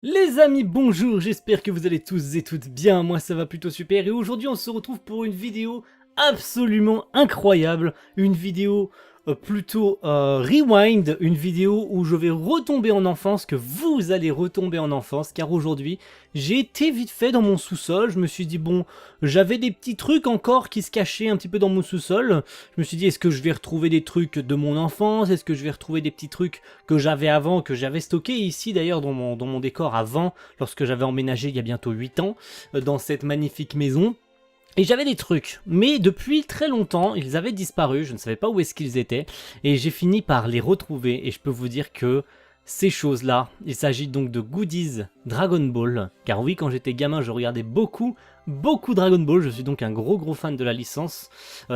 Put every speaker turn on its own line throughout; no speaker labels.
Les amis, bonjour, j'espère que vous allez tous et toutes bien, moi ça va plutôt super et aujourd'hui on se retrouve pour une vidéo absolument incroyable, une vidéo plutôt rewind, une vidéo où je vais retomber en enfance, que vous allez retomber en enfance, car aujourd'hui j'ai été vite fait dans mon sous-sol, je me suis dit bon, j'avais des petits trucs encore qui se cachaient un petit peu dans mon sous-sol, je me suis dit est-ce que je vais retrouver des trucs de mon enfance, est-ce que je vais retrouver des petits trucs que j'avais avant, que j'avais stocké ici d'ailleurs dans mon décor avant, lorsque j'avais emménagé il y a bientôt 8 ans, dans cette magnifique maison. Et j'avais des trucs, mais depuis très longtemps, ils avaient disparu, je ne savais pas où est-ce qu'ils étaient, et j'ai fini par les retrouver, et je peux vous dire que ces choses-là, il s'agit donc de goodies Dragon Ball, car oui, quand j'étais gamin, je regardais beaucoup Dragon Ball, je suis donc un gros fan de la licence,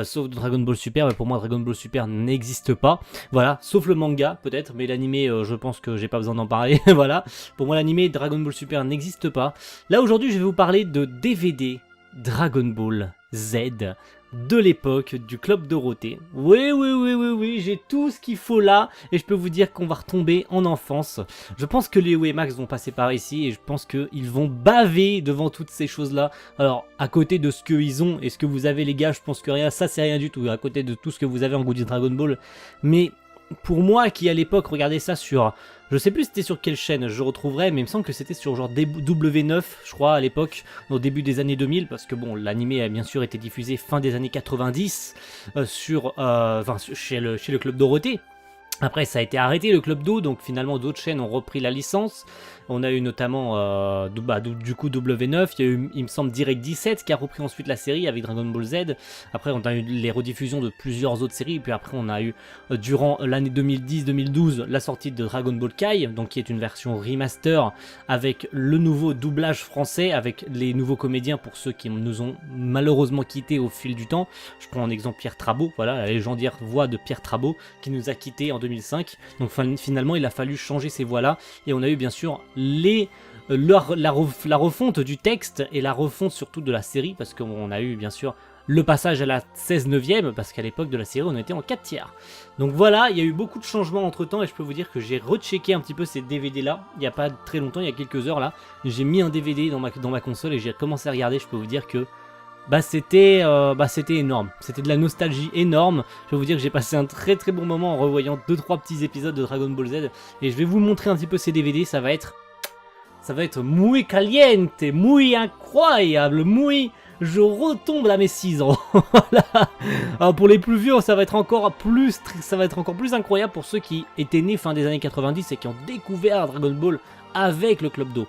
sauf Dragon Ball Super, mais pour moi Dragon Ball Super n'existe pas, voilà, sauf le manga peut-être, mais l'animé, je pense que j'ai pas besoin d'en parler, voilà, pour moi l'animé Dragon Ball Super n'existe pas. Là aujourd'hui je vais vous parler de DVD Dragon Ball Z de l'époque du Club Dorothée. Oui, j'ai tout ce qu'il faut là et je peux vous dire qu'on va retomber en enfance. Je pense que Léo et Max vont passer par ici et je pense qu'ils vont baver devant toutes ces choses-là. Alors, à côté de ce qu'ils ont et ce que vous avez les gars, je pense que rien, ça c'est rien du tout, à côté de tout ce que vous avez en goodies Dragon Ball. Mais pour moi qui à l'époque regardais ça sur... Je sais plus c'était sur quelle chaîne, je retrouverai, mais il me semble que c'était sur genre W9, je crois, à l'époque, au début des années 2000, parce que bon, l'animé a bien sûr été diffusé fin des années 90 chez le Club Dorothée. Après, ça a été arrêté le Club Do, donc finalement d'autres chaînes ont repris la licence. On a eu notamment du coup W9, il y a eu, il me semble, Direct 17 qui a repris ensuite la série avec Dragon Ball Z. Après, on a eu les rediffusions de plusieurs autres séries. Et puis après, on a eu, durant l'année 2010-2012, la sortie de Dragon Ball Kai, donc qui est une version remaster avec le nouveau doublage français, avec les nouveaux comédiens pour ceux qui nous ont malheureusement quittés au fil du temps. Je prends en exemple Pierre Trabeau, voilà, la légendaire voix de Pierre Trabeau qui nous a quittés en 2005. Donc finalement, il a fallu changer ces voix-là. Et on a eu bien sûr la refonte du texte et la refonte surtout de la série, parce qu'on a eu bien sûr le passage à la 16 neuvième, parce qu'à l'époque de la série on était en 4 tiers. Donc voilà, il y a eu beaucoup de changements entre temps et je peux vous dire que j'ai rechecké un petit peu ces DVD là, il n'y a pas très longtemps, il y a quelques heures là, j'ai mis un DVD dans ma console et j'ai commencé à regarder. Je peux vous dire que c'était énorme, c'était de la nostalgie énorme. Je vais vous dire que j'ai passé un très bon moment en revoyant 2-3 petits épisodes de Dragon Ball Z et je vais vous montrer un petit peu ces DVD, ça va être muy caliente, muy incroyable, muy... Je retombe à mes 6 ans. Voilà. Alors pour les plus vieux, ça va être encore plus incroyable pour ceux qui étaient nés fin des années 90 et qui ont découvert Dragon Ball avec le Club Do.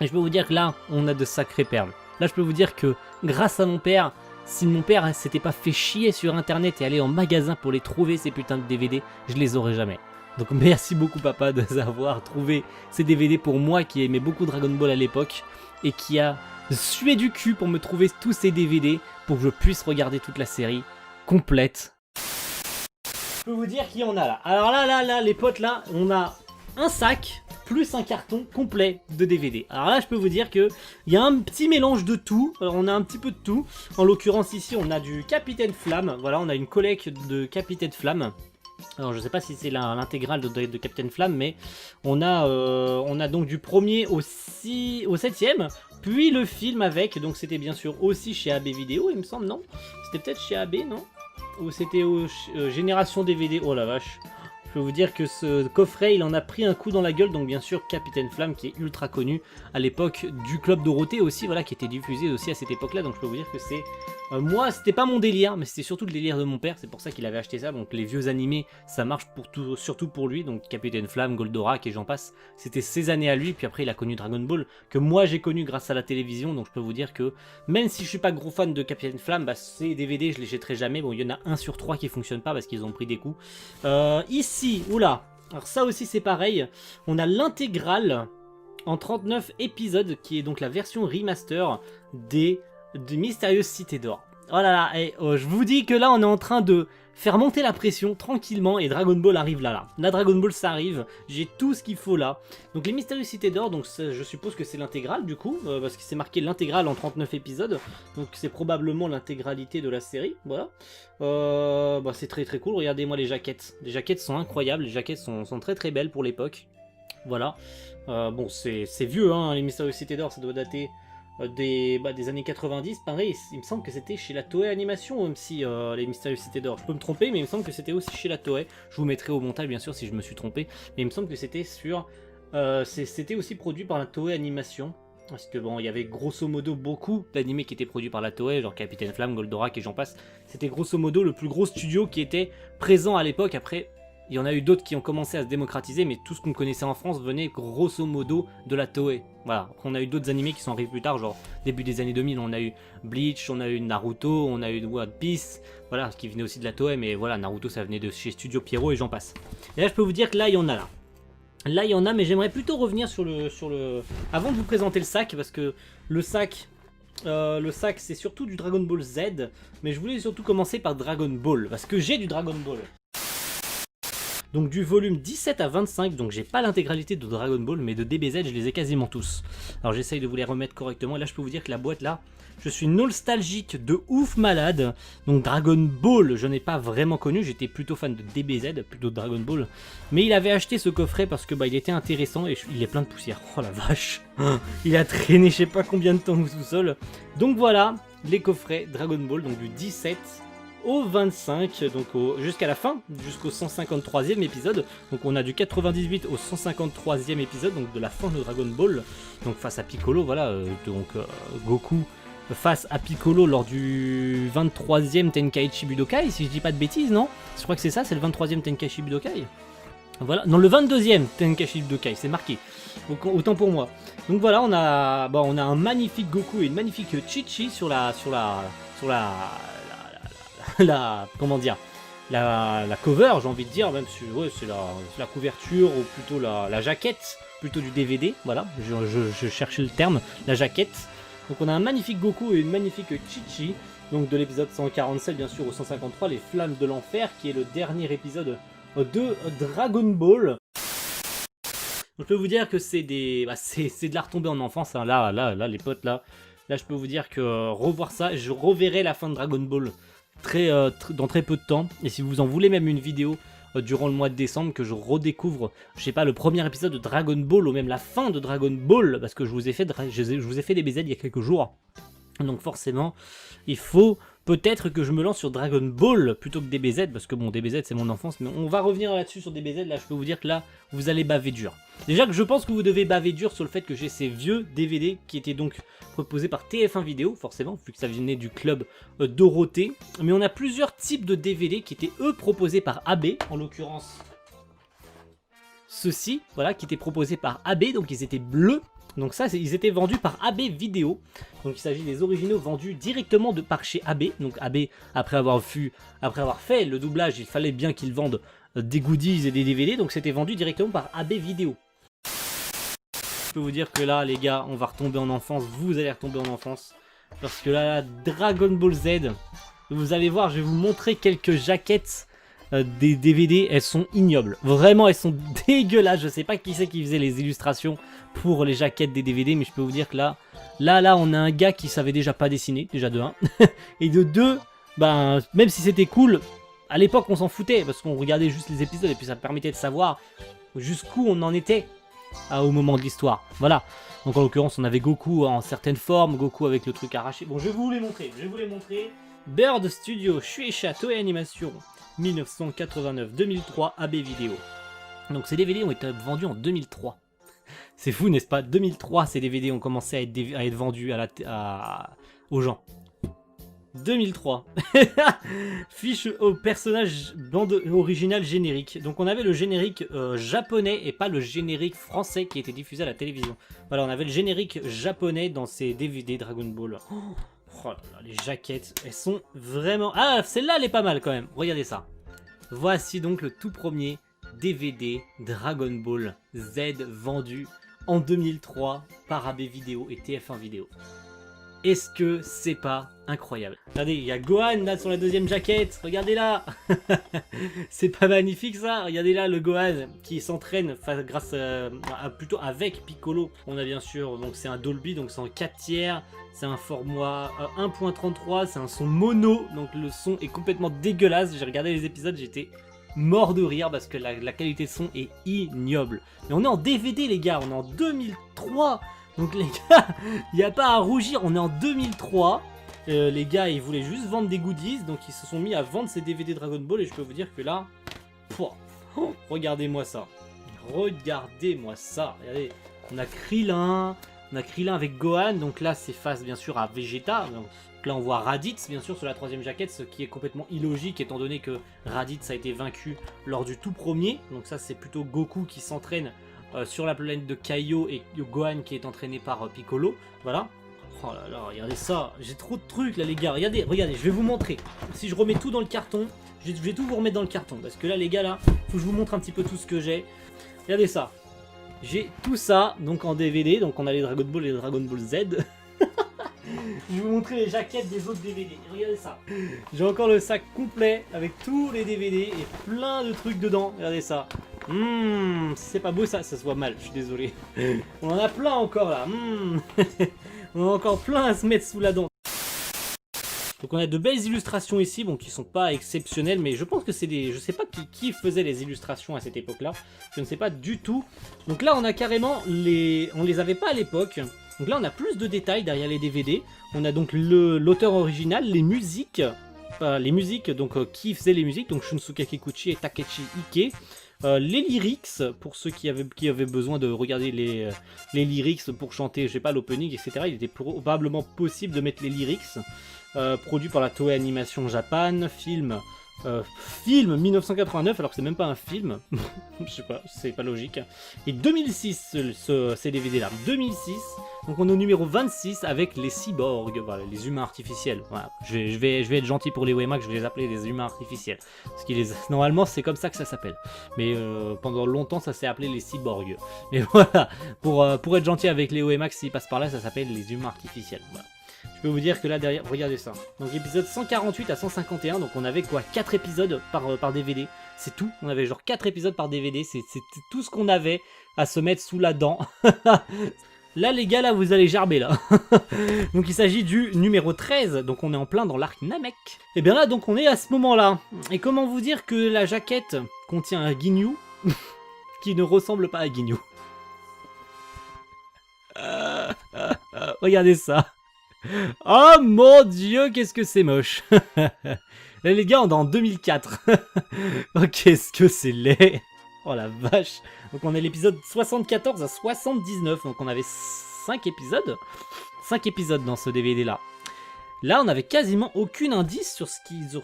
Et je peux vous dire que là, on a de sacrées perles. Là, je peux vous dire que grâce à mon père, si mon père s'était pas fait chier sur internet et aller en magasin pour les trouver, ces putains de DVD, je les aurais jamais. Donc merci beaucoup papa d'avoir trouvé ces DVD pour moi qui aimais beaucoup Dragon Ball à l'époque et qui a sué du cul pour me trouver tous ces DVD pour que je puisse regarder toute la série complète. Je peux vous dire qu'il y en a là. Alors là, les potes là, on a un sac plus un carton complet de DVD. Alors là, je peux vous dire que il y a un petit mélange de tout. Alors on a un petit peu de tout. En l'occurrence ici, on a du Capitaine Flamme. Voilà, on a une collecte de Capitaine Flamme. Alors je sais pas si c'est l'intégrale de Captain Flamme, mais on a donc du premier au 7ème, puis le film avec, donc c'était bien sûr aussi chez AB Vidéo, il me semble, non? C'était peut-être chez AB, non? Ou c'était au Génération DVD, oh la vache. Je peux vous dire que ce coffret, il en a pris un coup dans la gueule, donc bien sûr Capitaine Flamme qui est ultra connu à l'époque du Club Dorothée aussi, voilà, qui était diffusé aussi à cette époque-là, donc je peux vous dire que c'est... moi, c'était pas mon délire, mais c'était surtout le délire de mon père, c'est pour ça qu'il avait acheté ça, donc les vieux animés, ça marche surtout pour lui, donc Capitaine Flamme, Goldorak et j'en passe, c'était ses années à lui, puis après il a connu Dragon Ball, que moi j'ai connu grâce à la télévision, donc je peux vous dire que, même si je suis pas gros fan de Capitaine Flamme, bah ces DVD je les jetterai jamais, bon il y en a 1 sur 3 qui fonctionne pas parce qu'ils ont pris des coups. Ici, oula, alors ça aussi c'est pareil, on a l'intégrale en 39 épisodes, qui est donc la version remaster de Mystérieuse Cité d'Or. Oh là là, et je vous dis que là on est en train de faire monter la pression tranquillement et Dragon Ball arrive là. La Dragon Ball ça arrive, j'ai tout ce qu'il faut là. Donc les Mystérieuses Cités d'Or, donc je suppose que c'est l'intégrale du coup, parce que c'est marqué l'intégrale en 39 épisodes, donc c'est probablement l'intégralité de la série, voilà. C'est très cool, regardez-moi les jaquettes sont incroyables, les jaquettes sont très belles pour l'époque. Voilà. Bon, c'est vieux, hein, les Mystérieuses Cités d'Or, ça doit dater des années 90. Pareil, il me semble que c'était chez la Toei Animation, même si les Mystérieuses Cités d'Or. Je peux me tromper, mais il me semble que c'était aussi chez la Toei. Je vous mettrai au montage, bien sûr, si je me suis trompé. Mais il me semble que c'était sur... c'était aussi produit par la Toei Animation. Parce que bon, il y avait grosso modo beaucoup d'animés qui étaient produits par la Toei, genre Capitaine Flamme, Goldorak et j'en passe. C'était grosso modo le plus gros studio qui était présent à l'époque. Après, il y en a eu d'autres qui ont commencé à se démocratiser, mais tout ce qu'on connaissait en France venait grosso modo de la Toei. Voilà, on a eu d'autres animés qui sont arrivés plus tard, genre début des années 2000, on a eu Bleach, on a eu Naruto, on a eu One Piece, voilà, qui venait aussi de la Toei, mais voilà, Naruto ça venait de chez Studio Pierrot et j'en passe. Et là je peux vous dire que là il y en a là. Là, il y en a, mais j'aimerais plutôt revenir sur le... Avant de vous présenter le sac, parce que le sac, c'est surtout du Dragon Ball Z, mais je voulais surtout commencer par Dragon Ball, parce que j'ai du Dragon Ball. Donc du volume 17 à 25, donc j'ai pas l'intégralité de Dragon Ball, mais de DBZ, je les ai quasiment tous. Alors j'essaye de vous les remettre correctement, et là je peux vous dire que la boîte là, je suis nostalgique de ouf malade. Donc Dragon Ball, je n'ai pas vraiment connu, j'étais plutôt fan de DBZ, plutôt de Dragon Ball. Mais il avait acheté ce coffret parce que il était intéressant et il est plein de poussière. Oh la vache, il a traîné je sais pas combien de temps au sous-sol. Donc voilà, les coffrets Dragon Ball, donc du 17 au 25, donc jusqu'à la fin, jusqu'au 153e épisode. Donc on a du 98 au 153e épisode, donc de la fin de Dragon Ball. Donc face à Piccolo, voilà, Goku face à Piccolo lors du 23e Tenkaichi Budokai, si je dis pas de bêtises, non? Je crois que c'est ça, c'est le 23e Tenkaichi Budokai. Voilà, non, le 22e Tenkaichi Budokai, c'est marqué. Autant pour moi. Donc voilà, on a un magnifique Goku et une magnifique Chi-Chi sur la comment dire, la cover, j'ai envie de dire, même si ouais, c'est la couverture ou plutôt la jaquette, plutôt du DVD, voilà, je cherchais le terme, la jaquette. Donc on a un magnifique Goku et une magnifique Chi-Chi, donc de l'épisode 147 bien sûr au 153, les Flammes de l'Enfer, qui est le dernier épisode de Dragon Ball. Donc je peux vous dire que c'est de la retombée en enfance, hein. Là les potes, là je peux vous dire que revoir ça, je reverrai la fin de Dragon Ball dans très peu de temps. Et si vous en voulez même une vidéo durant le mois de décembre, que je redécouvre, je sais pas, le premier épisode de Dragon Ball ou même la fin de Dragon Ball, parce que je vous ai fait des BZ il y a quelques jours. Donc forcément, il faut peut-être que je me lance sur Dragon Ball plutôt que DBZ, parce que bon, DBZ c'est mon enfance, mais on va revenir là-dessus sur DBZ. Là je peux vous dire que là, vous allez baver dur. Déjà que je pense que vous devez baver dur sur le fait que j'ai ces vieux DVD qui étaient donc proposés par TF1 Vidéo, forcément, vu que ça venait du club Dorothée. Mais on a plusieurs types de DVD qui étaient eux proposés par AB, en l'occurrence ceux-ci, voilà, qui étaient proposés par AB, donc ils étaient bleus. Donc ça, ils étaient vendus par AB Vidéo. Donc il s'agit des originaux vendus directement par chez AB. Donc AB, après avoir fait le doublage, il fallait bien qu'ils vendent des goodies et des DVD. Donc c'était vendu directement par AB Vidéo. Je peux vous dire que là, les gars, on va retomber en enfance. Vous allez retomber en enfance. Parce que là, Dragon Ball Z, vous allez voir, je vais vous montrer quelques jaquettes des DVD, elles sont ignobles. Vraiment, elles sont dégueulasses. Je sais pas qui c'est qui faisait les illustrations pour les jaquettes des DVD, mais je peux vous dire que là, on a un gars qui savait déjà pas dessiner, déjà de 1. Et de 2, ben, même si c'était cool, à l'époque, on s'en foutait, parce qu'on regardait juste les épisodes, et puis ça permettait de savoir jusqu'où on en était au moment de l'histoire. Voilà. Donc en l'occurrence, on avait Goku en certaines formes, Goku avec le truc arraché. Bon, je vais vous les montrer, Bird Studio, Shueisha Toei Animation, 1989-2003, AB Vidéo. Donc ces DVD ont été vendus en 2003. C'est fou, n'est-ce pas? 2003, ces DVD ont commencé à être vendus aux gens. 2003. Fiche au personnage bande originale générique. Donc on avait le générique japonais et pas le générique français qui était diffusé à la télévision. Voilà, on avait le générique japonais dans ces DVD Dragon Ball. Oh là là, les jaquettes, elles sont vraiment... Ah, celle-là, elle est pas mal quand même. Regardez ça. Voici donc le tout premier DVD Dragon Ball Z vendu en 2003 par AB Vidéo et TF1 Vidéo. Est-ce que c'est pas incroyable? Regardez, il y a Gohan là sur la deuxième jaquette, regardez là. C'est pas magnifique ça? Regardez là le Gohan qui s'entraîne grâce plutôt avec Piccolo. On a bien sûr, donc c'est un Dolby, donc c'est en 4 tiers, c'est un format 1.33, c'est un son mono, donc le son est complètement dégueulasse. J'ai regardé les épisodes, j'étais mort de rire parce que la qualité de son est ignoble. Mais on est en DVD les gars, on est en 2003. Donc les gars, il n'y a pas à rougir, on est en 2003. Les gars, ils voulaient juste vendre des goodies, donc ils se sont mis à vendre ces DVD Dragon Ball et je peux vous dire que là, regardez-moi ça. Regardez-moi ça. Regardez, on a Krillin avec Gohan, donc là c'est face bien sûr à Vegeta. Donc là on voit Raditz bien sûr sur la 3ème jaquette, ce qui est complètement illogique étant donné que Raditz a été vaincu lors du tout premier. Donc ça c'est plutôt Goku qui s'entraîne sur la planète de Kaio et Gohan qui est entraîné par Piccolo. Voilà. Oh là là, regardez ça, j'ai trop de trucs là les gars, regardez, je vais vous montrer. Si je remets tout dans le carton, je vais tout vous remettre dans le carton. Parce que là les gars là, faut que je vous montre un petit peu tout ce que j'ai. Regardez ça. J'ai tout ça, donc en DVD, donc on a les Dragon Ball et les Dragon Ball Z. Je vais vous montrer les jaquettes des autres DVD, regardez ça. J'ai encore le sac complet avec tous les DVD et plein de trucs dedans, regardez ça. C'est pas beau ça se voit mal, je suis désolé. On en a plein encore là. On a encore plein à se mettre sous la dent. Donc on a de belles illustrations ici, bon qui sont pas exceptionnelles, mais je pense que c'est des... Je sais pas qui faisait les illustrations à cette époque-là, je ne sais pas du tout. Donc là on a carrément les... On les avait pas à l'époque, donc là on a plus de détails derrière les DVD. On a donc l'auteur original, les musiques, donc qui faisait les musiques, donc Shunsuke Kikuchi et Takeshi Ike. Les lyrics, pour ceux qui avaient besoin de regarder les lyrics pour chanter, je sais pas, l'opening, etc. Il était probablement possible de mettre les lyrics. Produit par la Toei Animation Japan, film 1989, alors que c'est même pas un film, je sais pas, c'est pas logique. Et 2006, ces DVD là, 2006, donc on est au numéro 26 avec les cyborgs, voilà, les humains artificiels. Voilà. Je vais être gentil pour les Wemax, je vais les appeler les humains artificiels. Parce qu'ils normalement c'est comme ça que ça s'appelle. Mais pendant longtemps ça s'est appelé les cyborgs. Mais voilà, pour être gentil avec les Wemax, s'ils passent par là, ça s'appelle les humains artificiels. Voilà. Je peux vous dire que là derrière, regardez ça. Donc épisode 148 à 151, donc on avait quoi, 4 épisodes par DVD. C'est tout, on avait genre 4 épisodes par DVD, c'est tout ce qu'on avait à se mettre sous la dent. Là les gars, là vous allez gerber là. Donc il s'agit du numéro 13, donc on est en plein dans l'arc Namek. Et bien là donc on est à ce moment là. Et comment vous dire que la jaquette contient un Ginyu qui ne ressemble pas à Ginyu. Regardez ça. Oh mon dieu, qu'est-ce que c'est moche. Là les gars, on est en 2004. Oh, qu'est-ce que c'est laid. Oh la vache. Donc on est l'épisode 74 à 79. Donc on avait 5 épisodes. 5 épisodes dans ce DVD là. Là on avait quasiment aucun indice sur,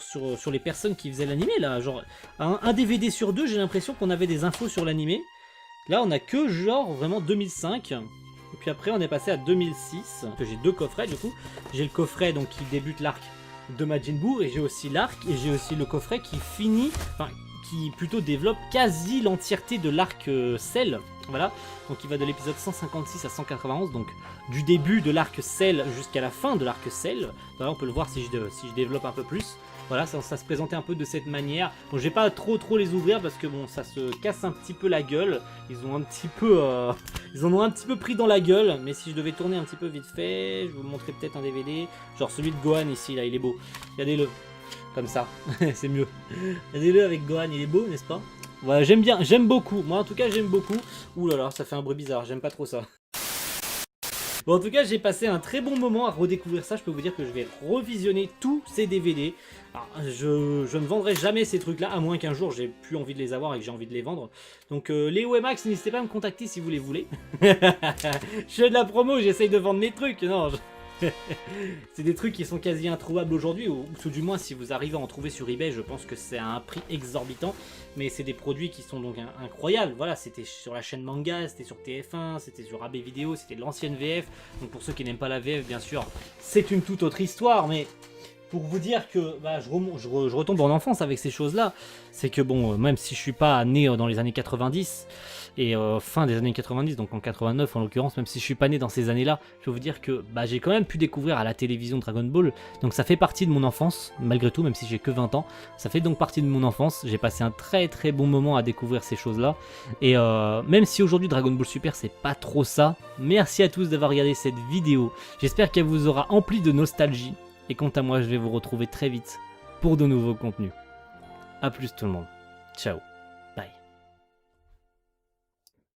sur les personnes qui faisaient l'animé. Là, genre un DVD sur 2, j'ai l'impression qu'on avait des infos sur l'animé. Là on a que genre vraiment 2005. Et puis après on est passé à 2006, j'ai 2 coffrets du coup. J'ai le coffret donc qui débute l'arc de Majin Buu et j'ai aussi l'arc et j'ai aussi le coffret qui finit, enfin qui plutôt développe quasi l'entièreté de l'arc Cell. Voilà, donc il va de l'épisode 156 à 191, donc du début de l'arc Cell jusqu'à la fin de l'arc Cell. Voilà, on peut le voir si je développe un peu plus. Voilà, ça se présentait un peu de cette manière. Bon, je vais pas trop les ouvrir parce que bon, ça se casse un petit peu la gueule. Ils ont un petit peu, ils en ont un petit peu pris dans la gueule. Mais si je devais tourner un petit peu vite fait, je vous montrer peut-être un DVD. Genre celui de Gohan ici, là, il est beau. Regardez-le, comme ça, c'est mieux. Regardez-le avec Gohan, il est beau, n'est-ce pas? Voilà, j'aime bien, j'aime beaucoup. Moi, en tout cas, j'aime beaucoup. Ouh là là, ça fait un bruit bizarre. J'aime pas trop ça. Bon, en tout cas, j'ai passé un très bon moment à redécouvrir ça. Je peux vous dire que je vais revisionner tous ces DVD. Alors, je ne vendrai jamais ces trucs-là, à moins qu'un jour j'ai plus envie de les avoir et que j'ai envie de les vendre. Donc, les Wemax, n'hésitez pas à me contacter si vous les voulez. Je fais de la promo, j'essaye de vendre mes trucs. Non, c'est des trucs qui sont quasi introuvables aujourd'hui, ou tout du moins si vous arrivez à en trouver sur eBay, je pense que c'est à un prix exorbitant, mais c'est des produits qui sont donc incroyables. Voilà, c'était sur la chaîne Manga, c'était sur TF1, c'était sur AB Vidéo, c'était de l'ancienne VF, donc pour ceux qui n'aiment pas la VF, bien sûr, c'est une toute autre histoire, mais pour vous dire que bah, je retombe en enfance avec ces choses-là, c'est que bon, même si je suis pas né dans les années 90, et fin des années 90, donc en 89 en l'occurrence, même si je suis pas né dans ces années-là, je vais vous dire que bah, j'ai quand même pu découvrir à la télévision Dragon Ball, donc ça fait partie de mon enfance, malgré tout, même si j'ai que 20 ans, ça fait donc partie de mon enfance, j'ai passé un très très bon moment à découvrir ces choses-là, et même si aujourd'hui Dragon Ball Super c'est pas trop ça, merci à tous d'avoir regardé cette vidéo, j'espère qu'elle vous aura empli de nostalgie, et quant à moi je vais vous retrouver très vite pour de nouveaux contenus. A plus tout le monde. Ciao.